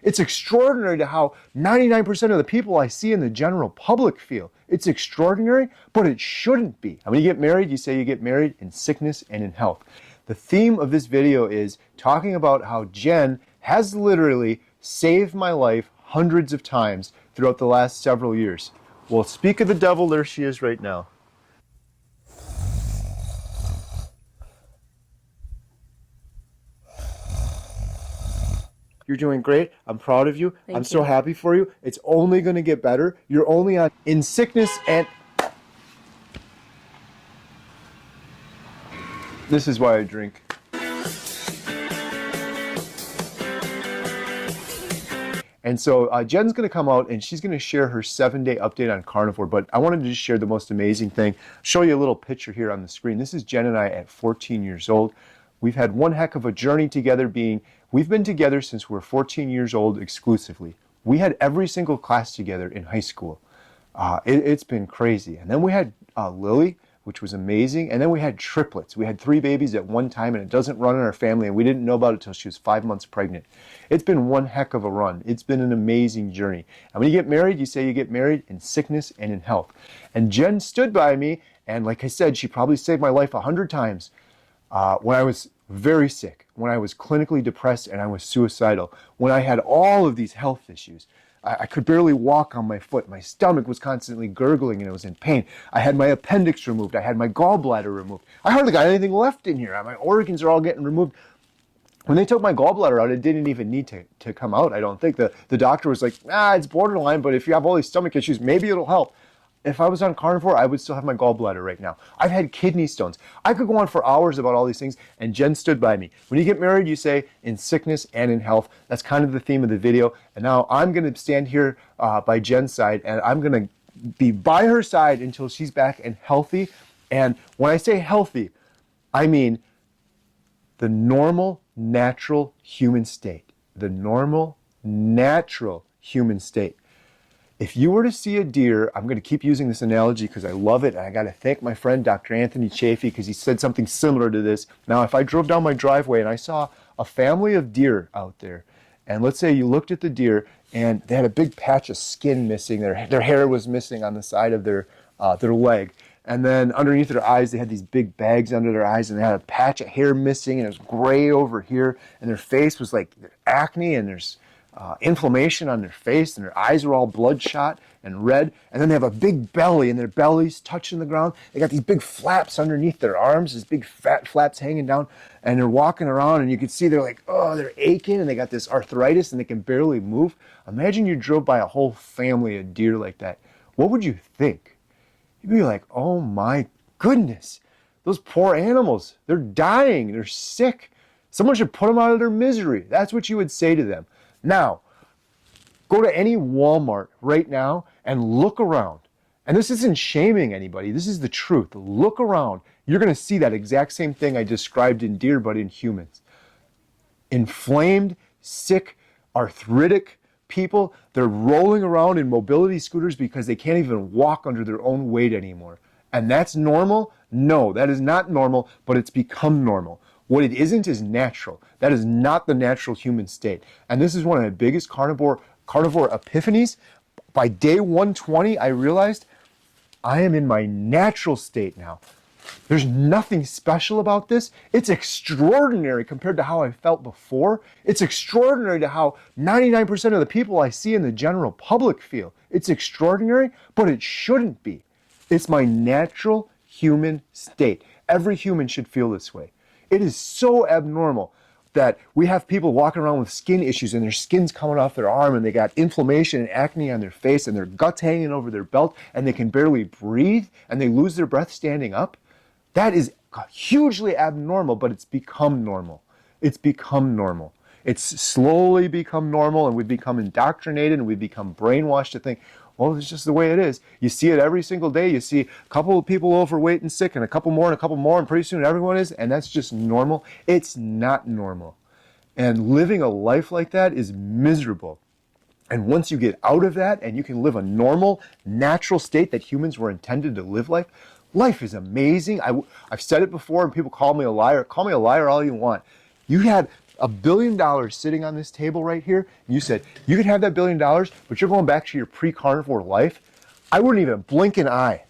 It's extraordinary to how 99% of the people I see in the general public feel. It's extraordinary, but it shouldn't be. And when you get married, you say you get married in sickness and in health. The theme of this video is talking about how Jen has literally saved my life hundreds of times throughout the last several years. Well, speak of the devil, there she is right now. You're doing great. I'm proud of you. I'm so happy for you. It's only going to get better. You're only in sickness and... This is why I drink. And so Jen's going to come out and she's going to share her 7-day update on carnivore. But I wanted to just share the most amazing thing. Show you a little picture here on the screen. This is Jen and I at 14 years old. We've had one heck of a journey together we've been together since we were 14 years old exclusively. We had every single class together in high school. It's been crazy. And then we had Lily, which was amazing. And then we had triplets. We had 3 babies at one time, and it doesn't run in our family, and we didn't know about it until she was 5 months pregnant. It's been one heck of a run. It's been an amazing journey. And when you get married, you say you get married in sickness and in health. And Jen stood by me, and like I said, she probably saved my life 100 times when I was very sick, when I was clinically depressed and I was suicidal, when I had all of these health issues. I could barely walk on my foot. My stomach was constantly gurgling and it was in pain. I had my appendix removed. I had my gallbladder removed. I hardly got anything left in here. My organs are all getting removed. When they took my gallbladder out, it didn't even need to come out, I don't think. The doctor was like, it's borderline, but if you have all these stomach issues, maybe it'll help. If I was on carnivore, I would still have my gallbladder right now. I've had kidney stones. I could go on for hours about all these things, and Jen stood by me. When you get married, you say in sickness and in health. That's kind of the theme of the video. And now I'm going to stand here by Jen's side, and I'm going to be by her side until she's back and healthy. And when I say healthy, I mean the normal, natural human state. The normal, natural human state. If you were to see a deer, I'm going to keep using this analogy because I love it, and I got to thank my friend Dr. Anthony Chafee because he said something similar to this. Now, if I drove down my driveway and I saw a family of deer out there, and let's say you looked at the deer and they had a big patch of skin missing, their hair was missing on the side of their leg, and then underneath their eyes they had these big bags under their eyes, and they had a patch of hair missing, and it was gray over here, and their face was like acne, and there's inflammation on their face, and their eyes are all bloodshot and red, and then they have a big belly, and their belly's touching the ground. They got these big flaps underneath their arms, these big fat flaps hanging down, and they're walking around, and you can see they're like, they're aching, and they got this arthritis, and they can barely move. Imagine you drove by a whole family of deer like that. What would you think? You'd be like, oh my goodness, those poor animals, they're dying, they're sick. Someone should put them out of their misery. That's what you would say to them. Now, go to any Walmart right now and look around. And this isn't shaming anybody. This is the truth. Look around. You're going to see that exact same thing I described in deer, but in humans. Inflamed, sick, arthritic people. They're rolling around in mobility scooters because they can't even walk under their own weight anymore. And that's normal? No, that is not normal, but it's become normal. What it isn't is natural. That is not the natural human state. And this is one of the biggest carnivore epiphanies. By day 120, I realized I am in my natural state now. There's nothing special about this. It's extraordinary compared to how I felt before. It's extraordinary to how 99% of the people I see in the general public feel. It's extraordinary, but it shouldn't be. It's my natural human state. Every human should feel this way. It is so abnormal that we have people walking around with skin issues and their skin's coming off their arm and they got inflammation and acne on their face and their guts hanging over their belt and they can barely breathe and they lose their breath standing up. That is hugely abnormal, but it's become normal. It's become normal. It's slowly become normal, and we've become indoctrinated and we've become brainwashed to think, well, it's just the way it is. You see it every single day. You see a couple of people overweight and sick and a couple more, and pretty soon everyone is, and that's just normal. It's not normal. And living a life like that is miserable. And once you get out of that and you can live a normal, natural state that humans were intended to live life is amazing. I've said it before and people call me a liar. Call me a liar all you want. You had $1 billion sitting on this table right here, and you said, you could have that $1 billion, but you're going back to your pre-carnivore life, I wouldn't even blink an eye.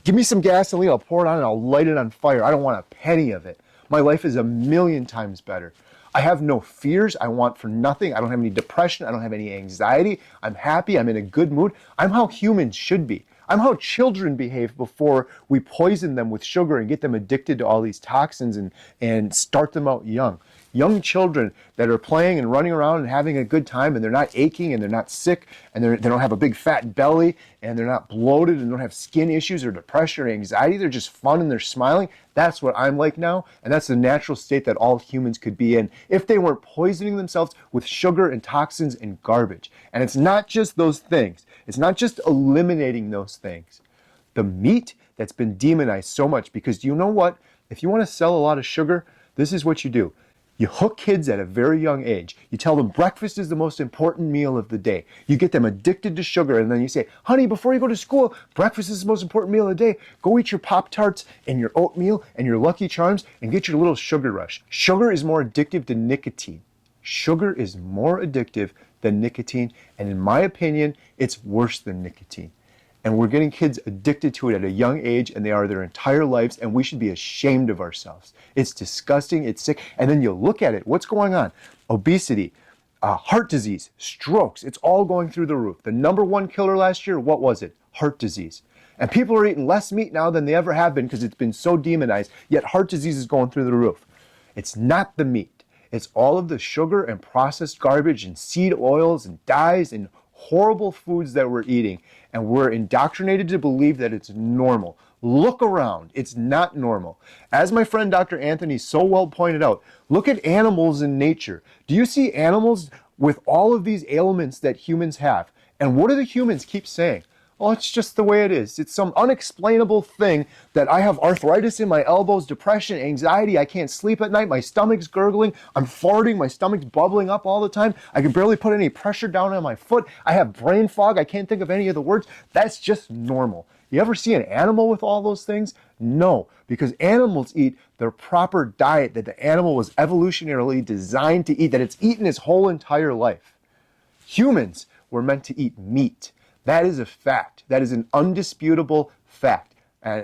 Give me some gasoline, I'll pour it on and I'll light it on fire. I don't want a penny of it. My life is 1,000,000 times better. I have no fears. I want for nothing. I don't have any depression. I don't have any anxiety. I'm happy. I'm in a good mood. I'm how humans should be. I'm how children behave before we poison them with sugar and get them addicted to all these toxins and start them out young. Young children that are playing and running around and having a good time, and they're not aching and they're not sick and they don't have a big fat belly and they're not bloated and don't have skin issues or depression or anxiety. They're just fun and they're smiling. That's what I'm like now, and that's the natural state that all humans could be in if they weren't poisoning themselves with sugar and toxins and garbage. And it's not just those things. It's not just eliminating those things. The meat that's been demonized so much, because you know what? If you want to sell a lot of sugar, this is what you do. You hook kids at a very young age. You tell them breakfast is the most important meal of the day. You get them addicted to sugar, and then you say, honey, before you go to school, breakfast is the most important meal of the day. Go eat your Pop-Tarts and your oatmeal and your Lucky Charms and get your little sugar rush. Sugar is more addictive than nicotine. Sugar is more addictive than nicotine, and in my opinion, it's worse than nicotine. And we're getting kids addicted to it at a young age, and they are their entire lives, and we should be ashamed of ourselves. It's disgusting, it's sick, and then you look at it, what's going on? Obesity, heart disease, strokes, it's all going through the roof. The #1 killer last year, what was it? Heart disease. And people are eating less meat now than they ever have been because it's been so demonized, yet heart disease is going through the roof. It's not the meat. It's all of the sugar and processed garbage and seed oils and dyes and horrible foods that we're eating, and we're indoctrinated to believe that it's normal. Look around. It's not normal. As my friend Dr. Anthony so well pointed out, look at animals in nature. Do you see animals with all of these ailments that humans have? And what do the humans keep saying? Oh, it's just the way it is. It's some unexplainable thing that I have arthritis in my elbows, depression, anxiety, I can't sleep at night, my stomach's gurgling, I'm farting, my stomach's bubbling up all the time, I can barely put any pressure down on my foot, I have brain fog, I can't think of any of the words. That's just normal. You ever see an animal with all those things? No, because animals eat their proper diet that the animal was evolutionarily designed to eat, that it's eaten its whole entire life. Humans were meant to eat meat. That is a fact. That is an undisputable fact.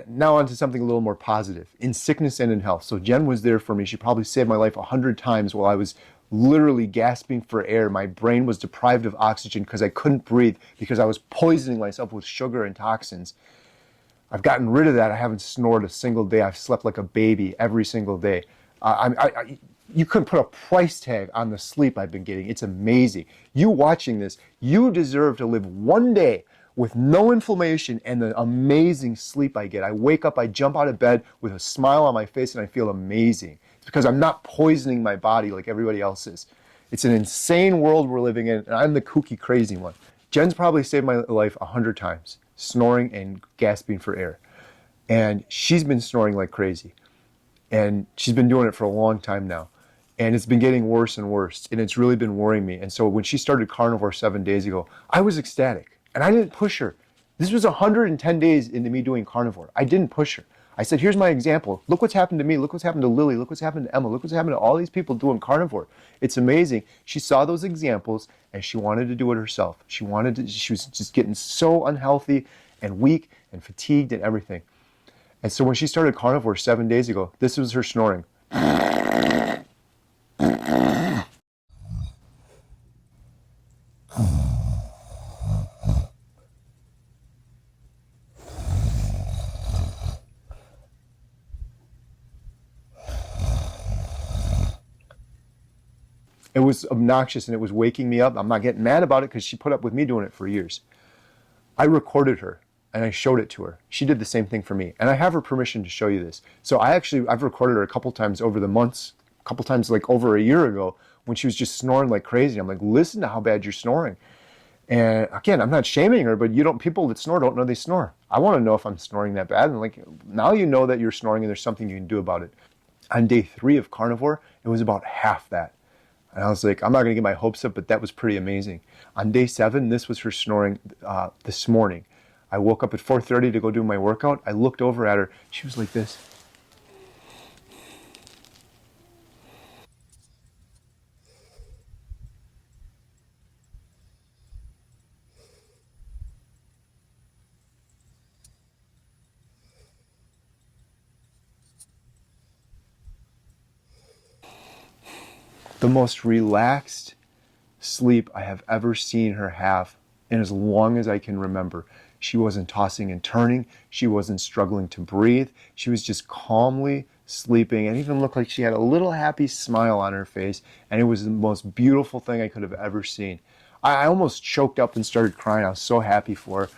Now on to something a little more positive, in sickness and in health. So Jen was there for me. She probably saved my life 100 times while I was literally gasping for air. My brain was deprived of oxygen because I couldn't breathe because I was poisoning myself with sugar and toxins. I've gotten rid of that. I haven't snored a single day. I've slept like a baby every single day. You couldn't put a price tag on the sleep I've been getting. It's amazing. You watching this, you deserve to live one day with no inflammation and the amazing sleep I get. I wake up, I jump out of bed with a smile on my face, and I feel amazing. It's because I'm not poisoning my body like everybody else is. It's an insane world we're living in, and I'm the kooky, crazy one. Jen's probably saved my life 100 times, snoring and gasping for air. And she's been snoring like crazy. And she's been doing it for a long time now. And it's been getting worse and worse, and it's really been worrying me. And so when she started carnivore 7 days ago, I was ecstatic, and I didn't push her. This was 110 days into me doing carnivore. I didn't push her. I said, here's my example. Look what's happened to me. Look what's happened to Lily. Look what's happened to Emma. Look what's happened to all these people doing carnivore. It's amazing. She saw those examples, and she wanted to do it herself. She was just getting so unhealthy and weak and fatigued and everything. And so when she started carnivore 7 days ago, this was her snoring. It was obnoxious and it was waking me up. I'm not getting mad about it because she put up with me doing it for years. I recorded her and I showed it to her. She did the same thing for me. And I have her permission to show you this. So I've recorded her a couple times over the months, a couple times like over a year ago when she was just snoring like crazy. I'm like, listen to how bad you're snoring. And again, I'm not shaming her, but people that snore don't know they snore. I want to know if I'm snoring that bad. And like, now you know that you're snoring and there's something you can do about it. On day 3 of carnivore, it was about half that. And I was like, I'm not going to get my hopes up, but that was pretty amazing. On day 7, this was her snoring this morning. I woke up at 4:30 to go do my workout. I looked over at her. She was like this. the most relaxed sleep I have ever seen her have in as long as I can remember. She wasn't tossing and turning. She wasn't struggling to breathe. She was just calmly sleeping and even looked like she had a little happy smile on her face. And it was the most beautiful thing I could have ever seen. I almost choked up and started crying. I was so happy for her.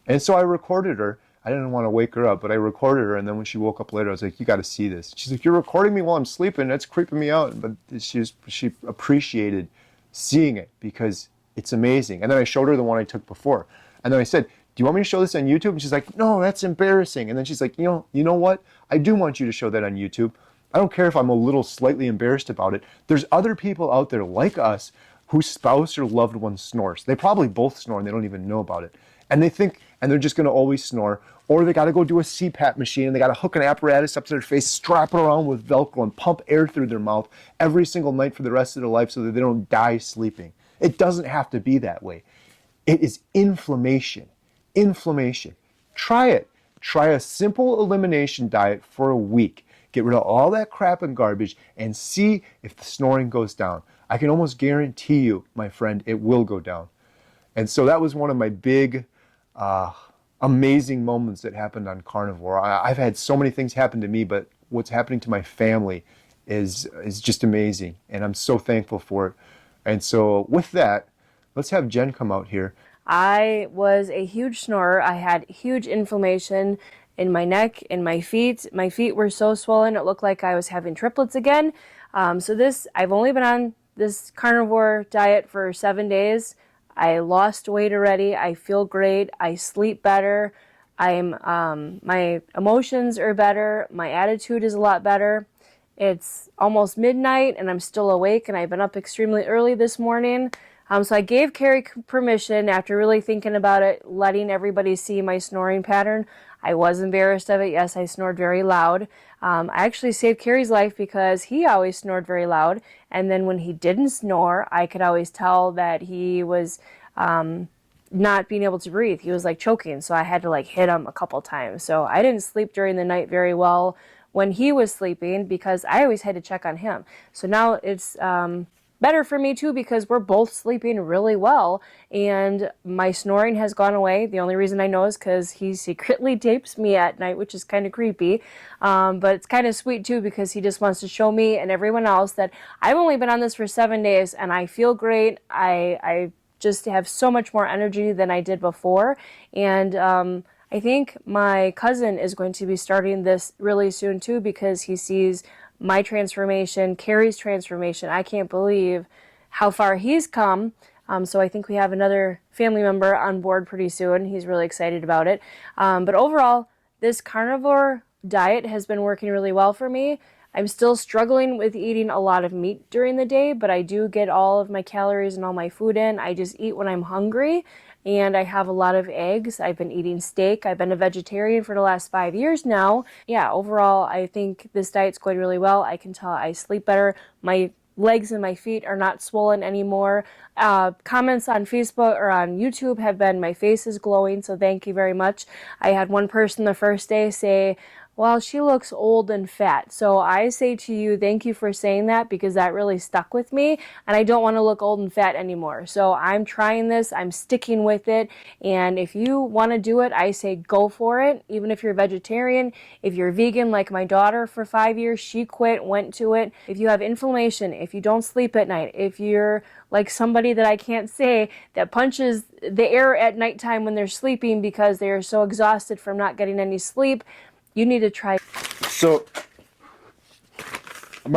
And so I recorded her. I didn't want to wake her up, but I recorded her. And then when she woke up later, I was like, you got to see this. She's like, you're recording me while I'm sleeping. That's creeping me out. But she appreciated seeing it because it's amazing. And then I showed her the one I took before. And then I said, do you want me to show this on YouTube? And she's like, no, that's embarrassing. And then she's like, you know what? I do want you to show that on YouTube. I don't care if I'm a little slightly embarrassed about it. There's other people out there like us whose spouse or loved one snores. They probably both snore and they don't even know about it. And they think, and they're just going to always snore, or they got to go do a CPAP machine and they got to hook an apparatus up to their face, strap it around with Velcro and pump air through their mouth every single night for the rest of their life so that they don't die sleeping. It doesn't have to be that way. It is inflammation. Inflammation. Try it. Try a simple elimination diet for a week. Get rid of all that crap and garbage and see if the snoring goes down. I can almost guarantee you, my friend, it will go down. And so that was one of my big, amazing moments that happened on Carnivore. I've had so many things happen to me, but what's happening to my family is just amazing. And I'm so thankful for it. And so with that, let's have Jen come out here. I was a huge snorer. I had huge inflammation in my neck, in my feet. My feet were so swollen, it looked like I was having triplets again. I've only been on this carnivore diet for 7 days. I lost weight already. I feel great. I sleep better. My emotions are better. My attitude is a lot better. It's almost midnight and I'm still awake, and I've been up extremely early this morning. So I gave Kerry permission after really thinking about it, letting everybody see my snoring pattern. I was embarrassed of it. Yes, I snored very loud. I actually saved Kerry's life because he always snored very loud. And then when he didn't snore, I could always tell that he was not being able to breathe. He was like choking. So I had to like hit him a couple times. So I didn't sleep during the night very well when he was sleeping because I always had to check on him. So now it's better for me too because we're both sleeping really well and my snoring has gone away. The only reason I know is because he secretly tapes me at night, which is kind of creepy. But it's kind of sweet too because he just wants to show me and everyone else that I've only been on this for 7 days and I feel great. I just have so much more energy than I did before. And I think my cousin is going to be starting this really soon too because he sees my transformation, Kerry's transformation. I can't believe how far he's come. So I think we have another family member on board pretty soon. He's really excited about it. But overall, this carnivore diet has been working really well for me. I'm still struggling with eating a lot of meat during the day, but I do get all of my calories and all my food in. I just eat when I'm hungry. And I have a lot of eggs. I've been eating steak. I've been a vegetarian for the last 5 years now. Yeah, overall, I think this diet's going really well. I can tell I sleep better. My legs and my feet are not swollen anymore. Comments on Facebook or on YouTube have been, my face is glowing, so thank you very much. I had one person the first day say, well, she looks old and fat. So I say to you, thank you for saying that because that really stuck with me and I don't want to look old and fat anymore. So I'm trying this, I'm sticking with it. And if you want to do it, I say go for it. Even if you're vegetarian, if you're vegan like my daughter for 5 years, she quit, went to it. If you have inflammation, if you don't sleep at night, if you're like somebody that I can't say that punches the air at nighttime when they're sleeping because they are so exhausted from not getting any sleep, you need to try. So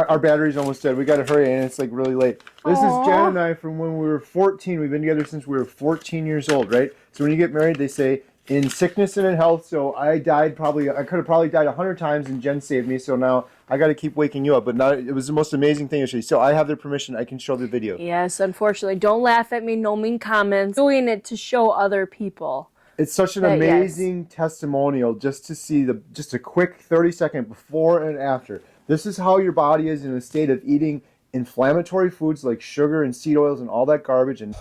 our battery's almost dead. We got to hurry, and it's like really late. This is Jen and I from when we were 14. We've been together since we were 14 years old, right? So when you get married, they say in sickness and in health. So I could have probably died 100 times, and Jen saved me. So now I got to keep waking you up. But now it was the most amazing thing actually. So I have their permission. I can show the video. Yes, unfortunately, don't laugh at me. No mean comments. Doing it to show other people. It's such an amazing testimonial just to see just a quick 30-second before and after. This is how your body is in a state of eating inflammatory foods like sugar and seed oils and all that garbage and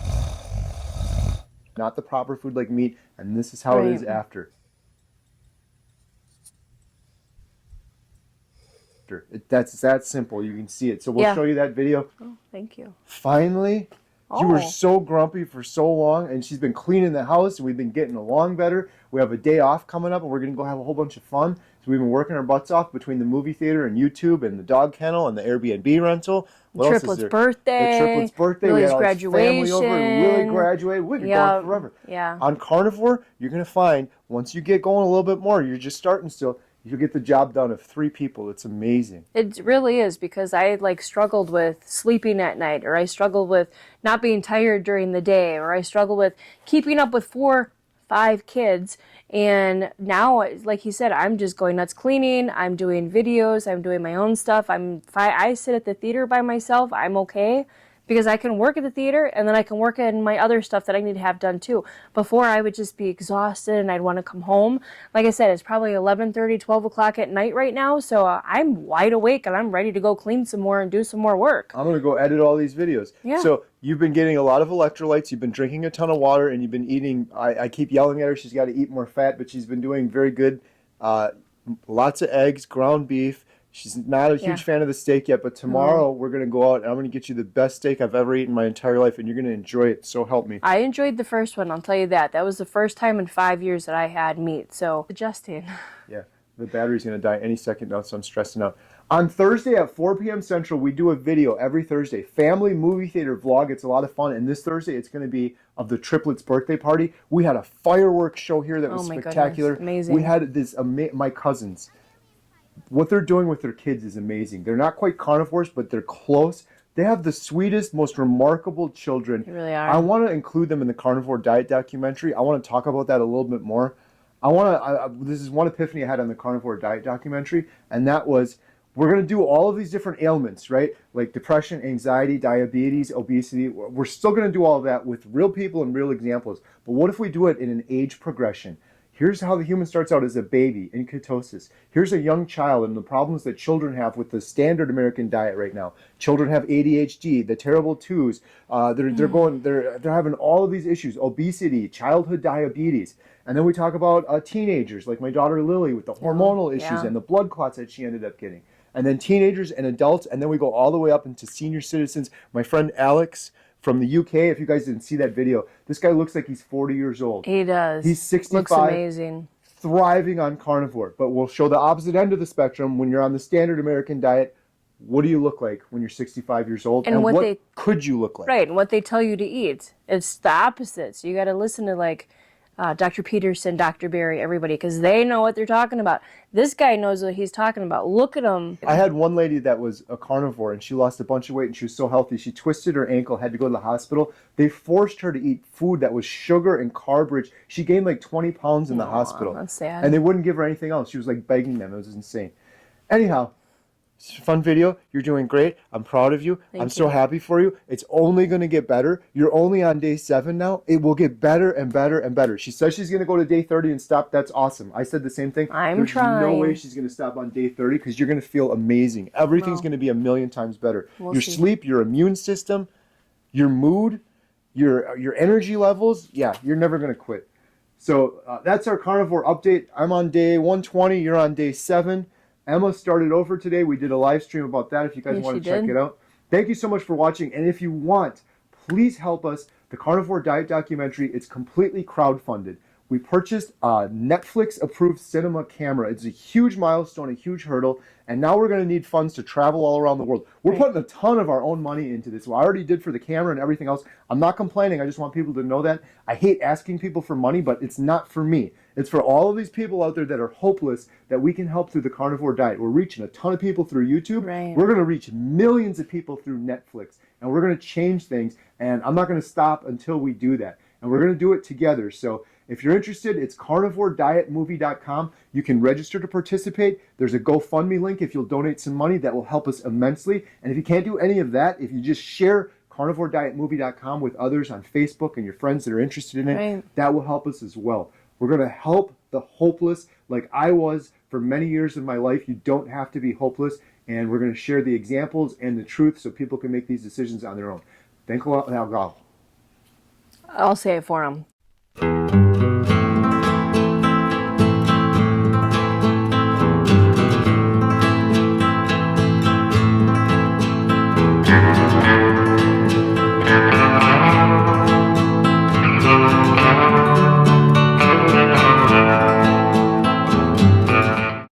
not the proper food like meat. And this is how it is after. after. That's that simple. You can see it. So we'll Yeah. show you that video. Oh, thank you. Finally, you were Oh. so grumpy for so long, and she's been cleaning the house, and we've been getting along better. We have a day off coming up, and we're going to go have a whole bunch of fun. So we've been working our butts off between the movie theater and YouTube and the dog kennel and the Airbnb rental. What else is Triplet's there? birthday. The Triplet's birthday. We Lily's had all his family over. Willie graduation. graduated. We could go Yep. on forever. Yeah. On Carnivore, you're going to find, once you get going a little bit more, you're just starting still, you'll get the job done of 3 people. It's amazing. It really is, because I like struggled with sleeping at night, or I struggled with not being tired during the day, or I struggled with keeping up with 4, 5 kids. And now, like you said, I'm just going nuts cleaning. I'm doing videos. I'm doing my own stuff. I sit at the theater by myself. I'm okay, because I can work at the theater and then I can work in my other stuff that I need to have done too. Before, I would just be exhausted and I'd want to come home. Like I said, it's probably 11:30, 12 o'clock at night right now, so I'm wide awake and I'm ready to go clean some more and do some more work. I'm going to go edit all these videos. Yeah. So you've been getting a lot of electrolytes, you've been drinking a ton of water, and you've been eating, I keep yelling at her, she's got to eat more fat, but she's been doing very good. Lots of eggs, ground beef. She's not a huge fan of the steak yet, but tomorrow we're going to go out and I'm going to get you the best steak I've ever eaten in my entire life, and you're going to enjoy it. So help me. I enjoyed the first one, I'll tell you that. That was the first time in 5 years that I had meat, so adjusting. Yeah, the battery's going to die any second now, so I'm stressing out. On Thursday at 4 p.m. Central, we do a video every Thursday. Family movie theater vlog. It's a lot of fun. And this Thursday, it's going to be of the triplets' birthday party. We had a fireworks show here that was spectacular. Goodness, amazing. We had this, my cousins. What they're doing with their kids is amazing. They're not quite carnivores, but they're close. They have the sweetest, most remarkable children. They really are. I want to include them in the Carnivore Diet documentary. I want to talk about that a little bit more. This is one epiphany I had on the Carnivore Diet documentary, and that was, we're going to do all of these different ailments, right? Like depression, anxiety, diabetes, obesity. We're still going to do all of that with real people and real examples. But what if we do it in an age progression? Here's how the human starts out as a baby in ketosis. Here's a young child and the problems that children have with the standard American diet right now. Children have ADHD, the terrible twos. They're having all of these issues: obesity, childhood diabetes, and then we talk about teenagers like my daughter Lily with the hormonal issues and the blood clots that she ended up getting. And then teenagers and adults, and then we go all the way up into senior citizens. My friend Alex from the UK, if you guys didn't see that video, this guy looks like he's 40 years old. He does. He's 65. Looks amazing. Thriving on carnivore. But we'll show the opposite end of the spectrum. When you're on the standard American diet, what do you look like when you're 65 years old? And what could you look like? Right, and what they tell you to eat. It's the opposite. So you got to listen to like Dr. Peterson, Dr. Berry, everybody, because they know what they're talking about. This guy knows what he's talking about. Look at him. I had one lady that was a carnivore, and she lost a bunch of weight, and she was so healthy. She twisted her ankle, had to go to the hospital. They forced her to eat food that was sugar and carb rich. She gained like 20 pounds in the hospital. That's sad. And they wouldn't give her anything else. She was like begging them. It was insane. Anyhow, it's a fun video. You're doing great. I'm proud of you. I'm so happy for you. It's only going to get better. You're only on day 7 now. It will get better and better and better. She says she's going to go to day 30 and stop. That's awesome. I said the same thing. There's trying. No way she's going to stop on day 30 because you're going to feel amazing. Everything's going to be a million times better. Your sleep, your immune system, your mood, your energy levels. Yeah, you're never going to quit. So that's our carnivore update. I'm on day 120. You're on day 7. Emma started over today. We did a live stream about that if you guys want to check it out. Thank you so much for watching. And if you want, please help us. The Carnivore Diet documentary, it's completely crowdfunded. We purchased a Netflix-approved cinema camera. It's a huge milestone, a huge hurdle, and now we're going to need funds to travel all around the world. We're putting a ton of our own money into this. Well, I already did for the camera and everything else. I'm not complaining. I just want people to know that. I hate asking people for money, but it's not for me. It's for all of these people out there that are hopeless that we can help through the Carnivore Diet. We're reaching a ton of people through YouTube. Right. We're going to reach millions of people through Netflix, and we're going to change things, and I'm not going to stop until we do that. And we're going to do it together. So if you're interested, it's carnivoredietmovie.com. You can register to participate. There's a GoFundMe link if you'll donate some money. That will help us immensely. And if you can't do any of that, if you just share carnivoredietmovie.com with others on Facebook and your friends that are interested in it, that will help us as well. We're going to help the hopeless like I was for many years of my life. You don't have to be hopeless. And we're going to share the examples and the truth so people can make these decisions on their own. Thank you a lot. I'll say it for him.